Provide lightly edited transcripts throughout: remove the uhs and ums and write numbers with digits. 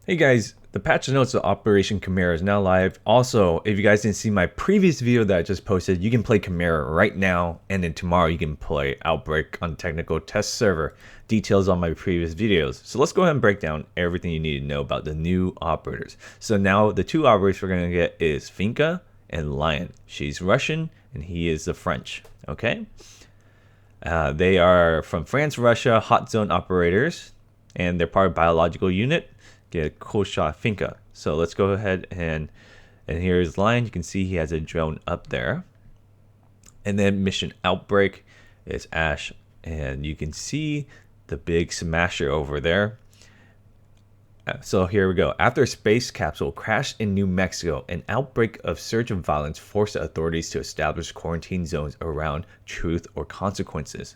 Hey guys, the patch notes of Operation Chimera is now live. Also, if you guys didn't see my previous video that I just posted, you can play Chimera right now, and then tomorrow you can play Outbreak on the technical test server. Details on my previous videos. So let's go ahead and break down everything you need to know about the new operators. So now the two operators we're going to get is Finka and Lion. She's Russian and he is the French. Okay? They are from France, Russia, hot zone operators, and they're part of biological unit. Get a cool shot Finka. So let's go ahead and here's Lion. You can see he has a drone up there. And then mission Outbreak is Ash, and you can see the big smasher over there. So here we go. After a space capsule crashed in New Mexico, an outbreak of surge of violence forced the authorities to establish quarantine zones around Truth or Consequences.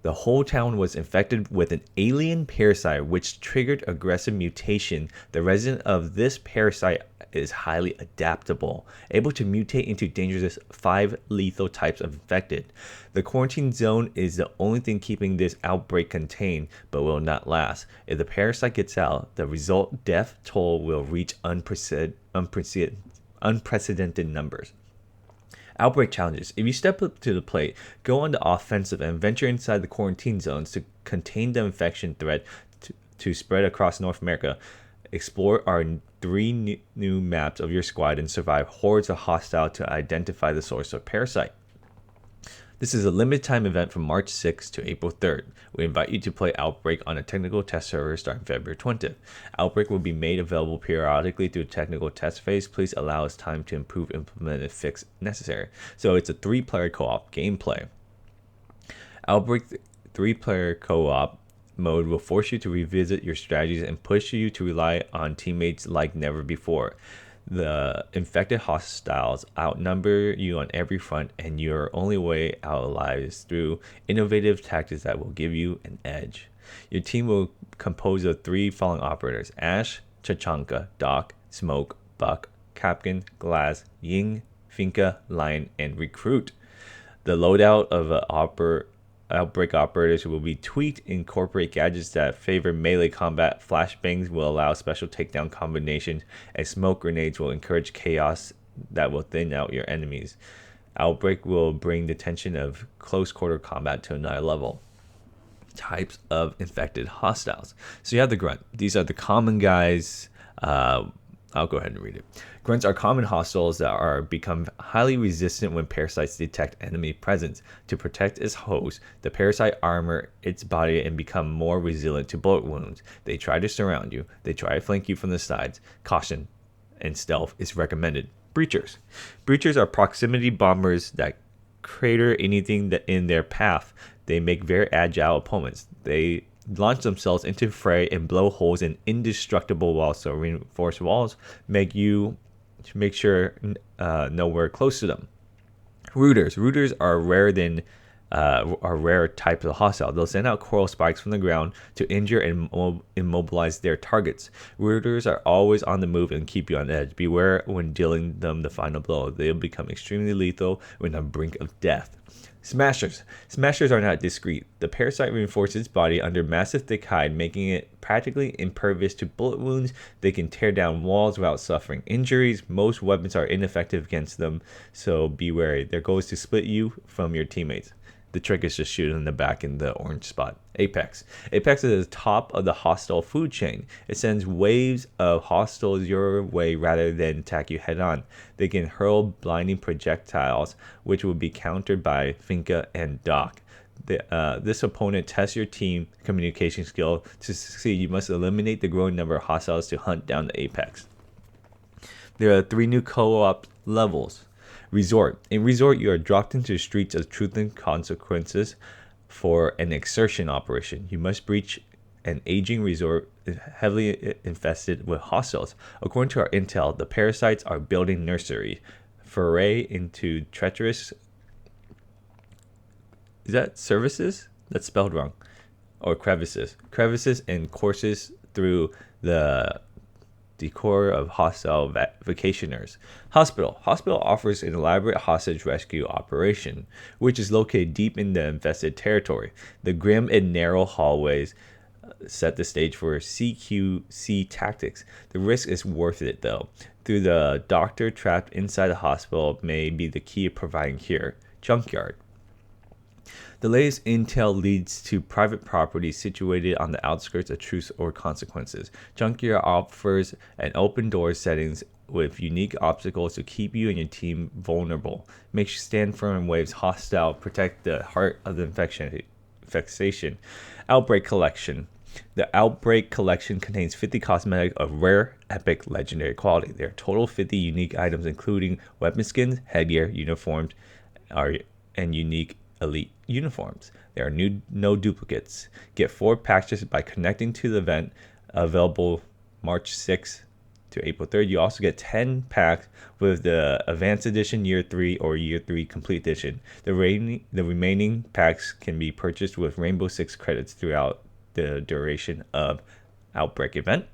The whole town was infected with an alien parasite which triggered aggressive mutation. The resident of this parasite is highly adaptable, able to mutate into dangerous 5 lethal types of infected. The quarantine zone is the only thing keeping this outbreak contained, but will not last. If the parasite gets out, the result death toll will reach unprecedented numbers. Outbreak challenges. If you step up to the plate, go on the offensive and venture inside the quarantine zones to contain the infection threat to spread across North America. Explore our 3 new maps of your squad and survive hordes of hostile to identify the source of parasite. This is a limited time event from March 6th to April 3rd. We invite you to play Outbreak on a technical test server starting February 20th. Outbreak will be made available periodically through the technical test phase. Please allow us time to improve, implement, and fix necessary. So it's a 3-player co-op gameplay. Outbreak 3-player co-op mode will force you to revisit your strategies and push you to rely on teammates like never before. The infected hostiles outnumber you on every front, and your only way out alive is through innovative tactics that will give you an edge. Your team will compose of 3 following operators: Ash, Chachanka, Doc, Smoke, Buck, Captain, Glass, Ying, Finka, Lion, and Recruit. The loadout of Outbreak operators will be tweaked, incorporate gadgets that favor melee combat, flashbangs will allow special takedown combinations, and smoke grenades will encourage chaos that will thin out your enemies. Outbreak will bring the tension of close quarter combat to another level. Types of infected hostiles. So you have the grunt. These are the common guys. I'll go ahead and read it. Grunts are common hostiles that are become highly resistant when parasites detect enemy presence. To protect its host, the parasite armor its body and become more resilient to bullet wounds. They try to surround you. They try to flank you from the sides. Caution and stealth is recommended. Breachers. Breachers are proximity bombers that crater anything that in their path. They make very agile opponents. They launch themselves into fray and blow holes in indestructible walls. So reinforced walls make sure nowhere close to them. Rooters are rare types of hostile. They'll send out coral spikes from the ground to injure and immobilize their targets. Rooters are always on the move and keep you on edge. Beware when dealing them the final blow. They'll become extremely lethal when on the brink of death. Smashers. Smashers are not discreet. The parasite reinforces its body under massive thick hide, making it practically impervious to bullet wounds. They can tear down walls without suffering injuries. Most weapons are ineffective against them, so be wary. Their goal is to split you from your teammates. The trick is just shoot in the back in the orange spot. Apex. Apex is the top of the hostile food chain. It sends waves of hostiles your way rather than attack you head on. They can hurl blinding projectiles, which will be countered by Finka and Doc. This opponent tests your team communication skill. To succeed, you must eliminate the growing number of hostiles to hunt down the Apex. There are 3 new co-op levels. Resort. In Resort, you are dropped into the streets of Truth and Consequences for an exertion operation. You must breach an aging resort heavily infested with hostiles. According to our intel, the parasites are building nursery. Foray into treacherous... Is that services? That's spelled wrong. Or crevices. Crevices and courses through the decor of hostile vacationers. Hospital. Hospital offers an elaborate hostage rescue operation, which is located deep in the infested territory. The grim and narrow hallways set the stage for CQC tactics. The risk is worth it though. Through the doctor trapped inside the hospital may be the key of providing cure. Junkyard. The latest intel leads to private property situated on the outskirts of truth or consequences. Junkyard offers an open door settings with unique obstacles to keep you and your team vulnerable. Makes you stand firm in waves hostile, protect the heart of the infestation. Outbreak Collection. The Outbreak Collection contains 50 cosmetics of rare, epic, legendary quality. There are total 50 unique items, including weapon skins, headgear, uniforms, and unique elite uniforms. There are no duplicates. Get 4 packs by connecting to the event, available March 6th to April 3rd. You also get 10 packs with the Advanced Edition Year 3 or Year 3 Complete Edition. The remaining packs can be purchased with Rainbow Six credits throughout the duration of Outbreak event.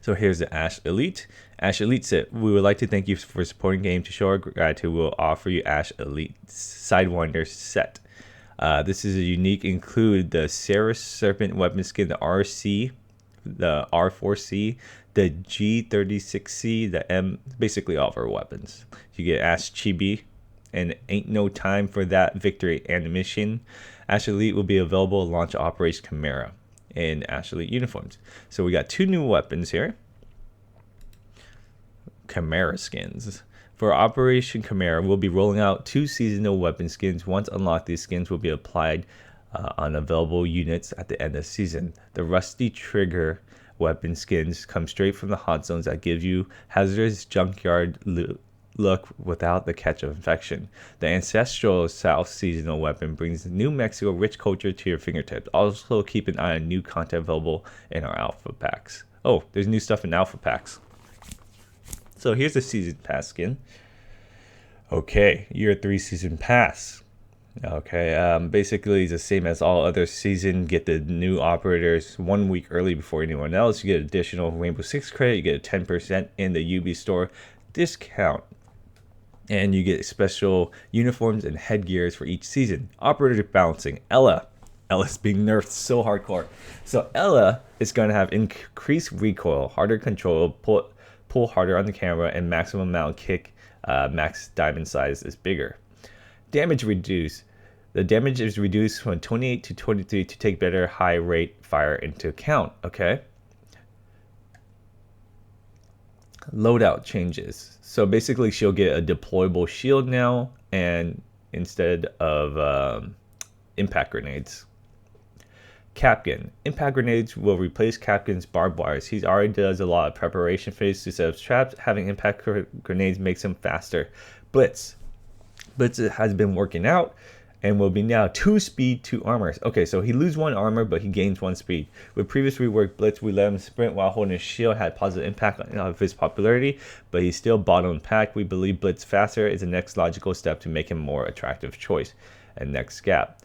So here's the Ash Elite. Ash Elite set. We would like to thank you for supporting the game. To show our gratitude, we'll offer you Ash Elite Sidewinder set. This is a unique include the Sarah Serpent weapon skin, the RC, the R4C, the G36C, the M, basically all of our weapons. You get Ash Chibi, and ain't no time for that victory animation. Ash Elite will be available at launch Operation Chimera in Ash Elite uniforms. So we got 2 new weapons here. Chimera skins. For Operation Chimera, we'll be rolling out 2 seasonal weapon skins. Once unlocked, these skins will be applied on available units at the end of the season. The Rusty Trigger weapon skins come straight from the hot zones that give you hazardous junkyard look without the catch of infection. The Ancestral South seasonal weapon brings New Mexico rich culture to your fingertips. Also keep an eye on new content available in our alpha packs. Oh, there's new stuff in alpha packs. So here's the season pass skin. Okay, year 3 season pass. Okay, basically it's the same as all other season. Get the new operators 1 week early before anyone else. You get additional Rainbow Six credit. You get a 10% in the UB store discount. And you get special uniforms and headgears for each season. Operator balancing. Ella's being nerfed so hardcore. So Ella is going to have increased recoil, harder control, pull harder on the camera, and maximum amount kick. Max diamond size is bigger. Damage reduced. The damage is reduced from 28 to 23 to take better high rate fire into account. Okay. Loadout changes. So basically she'll get a deployable shield now, and instead of impact grenades. Capkin. Impact grenades will replace Capkin's barbed wires. He already does a lot of preparation phase to set up traps. Having impact grenades makes him faster. Blitz has been working out and will be now 2 speed, 2 armor. Okay, so he loses 1 armor, but he gains 1 speed. With previous rework Blitz, we let him sprint while holding his shield, had positive impact on his popularity, but he's still bottom pack. We believe Blitz faster is the next logical step to make him more attractive choice. And next gap,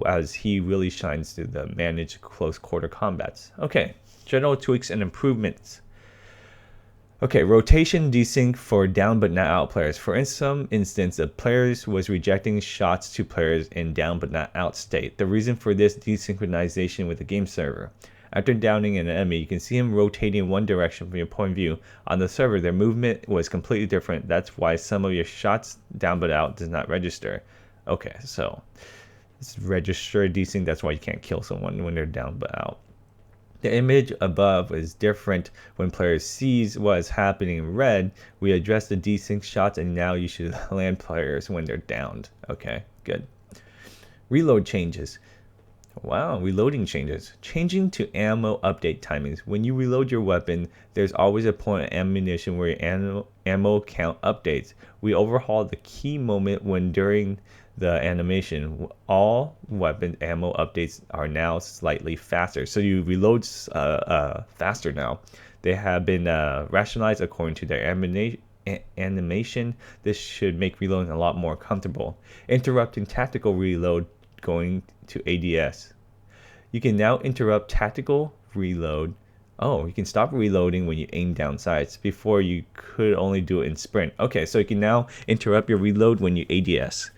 as he really shines through the managed close quarter combats. Okay, general tweaks and improvements. Okay, rotation desync for down but not out players. For some instance, the players was rejecting shots to players in down but not out state. The reason for this desynchronization with the game server. After downing an enemy, you can see him rotating in one direction from your point of view. On the server, their movement was completely different. That's why some of your shots down but out does not register. Okay, so it's register desync. That's why you can't kill someone when they're down but out. The image above is different when players sees what is happening in red. We address the desync shots, and now you should land players when they're downed. Okay, good. Reload changes. Wow, reloading changes. Changing to ammo update timings. When you reload your weapon, there's always a point of ammunition where your ammo count updates. We overhauled the key moment when during the animation, all weapon ammo updates are now slightly faster. So you reload faster now. They have been rationalized according to their animation. This should make reloading a lot more comfortable. Interrupting tactical reload going to ADS. You can now interrupt tactical reload. Oh, you can stop reloading when you aim down sights. Before you could only do it in sprint. Okay, so you can now interrupt your reload when you ADS.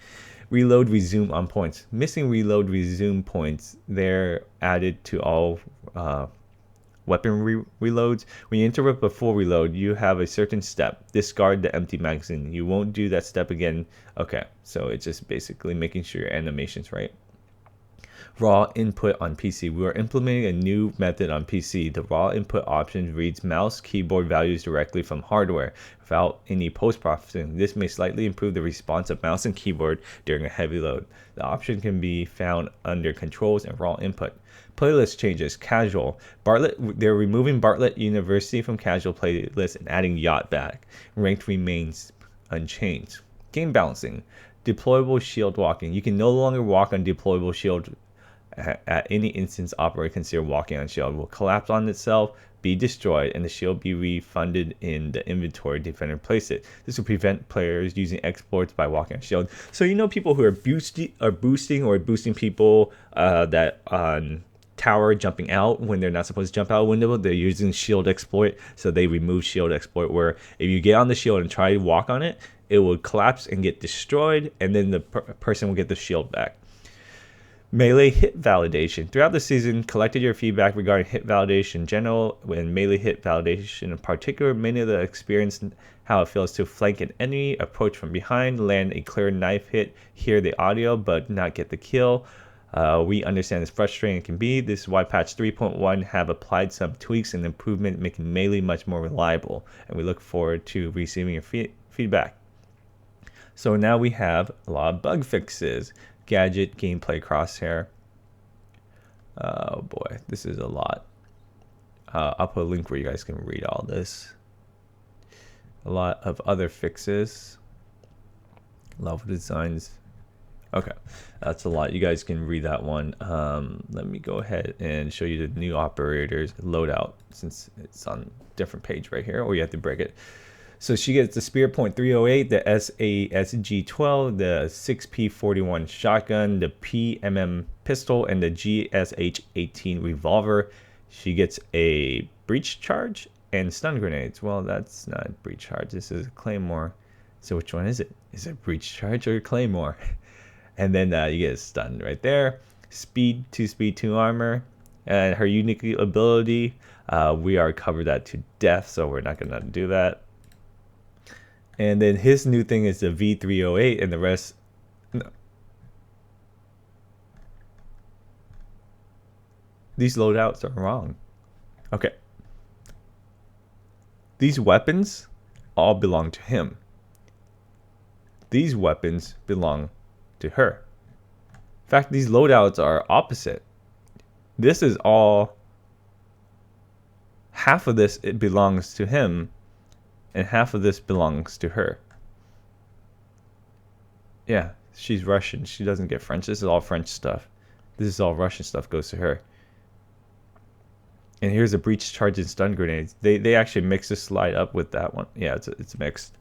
Reload resume on points. Missing reload resume points. They're added to all weapon reloads. When you interrupt a full reload, you have a certain step. Discard the empty magazine. You won't do that step again. Okay, so it's just basically making sure your animation's right. Raw input on PC. We are implementing a new method on PC. The raw input option reads mouse keyboard values directly from hardware without any post-processing. This may slightly improve the response of mouse and keyboard during a heavy load. The option can be found under controls and raw input. Playlist changes. Casual. Bartlett. They're removing Bartlett University from casual playlist and adding Yacht back. Ranked remains unchanged. Game balancing. Deployable shield walking. You can no longer walk on deployable shield. At any instance, operator consider walking on shield will collapse on itself, be destroyed, and the shield be refunded in the inventory defender place it. This will prevent players using exploits by walking on shield. So you know people who are boosting people that on tower jumping out when they're not supposed to jump out a window. They're using shield exploit, so they remove shield exploit where if you get on the shield and try to walk on it, it will collapse and get destroyed, and then the person will get the shield back. Melee hit validation. Throughout the season, collected your feedback regarding hit validation in general and melee hit validation in particular. Many of the experienced how it feels to flank an enemy, approach from behind, land a clear knife hit, hear the audio but not get the kill. We understand it's frustrating it can be. This is why patch 3.1 have applied some tweaks and improvement, making melee much more reliable. And we look forward to receiving your feedback. So now we have a lot of bug fixes. Gadget gameplay crosshair. Oh boy, this is a lot. I'll put a link where you guys can read all this. A lot of other fixes. Level designs. Okay, that's a lot. You guys can read that one. Let me go ahead and show you the new operators loadout, since it's on a different page right here, or you have to break it. So she gets the Spear .308, the SASG-12, the 6P41 shotgun, the PMM pistol, and the GSH-18 revolver. She gets a breach charge and stun grenades. Well, that's not a breach charge. This is a claymore. So which one is it? Is it breach charge or claymore? And then you get a stun right there. Speed 2 armor. And her unique ability, we are covered that to death, so we're not going to do that. And then his new thing is the V308 and the rest. No. These loadouts are wrong. Okay. These weapons all belong to him. These weapons belong to her. In fact, these loadouts are opposite. This is all. Half of this, it belongs to him. And half of this belongs to her. Yeah, she's Russian. She doesn't get French. This is all French stuff. This is all Russian stuff goes to her. And here's a breach charge and stun grenades. They actually mix this slide up with that one. Yeah, it's mixed.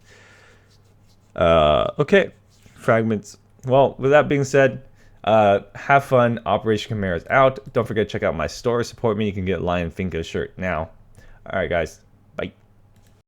Okay, fragments. Well, with that being said, have fun. Operation Chimera is out. Don't forget to check out my store. Support me. You can get Lion Finka shirt now. All right, guys.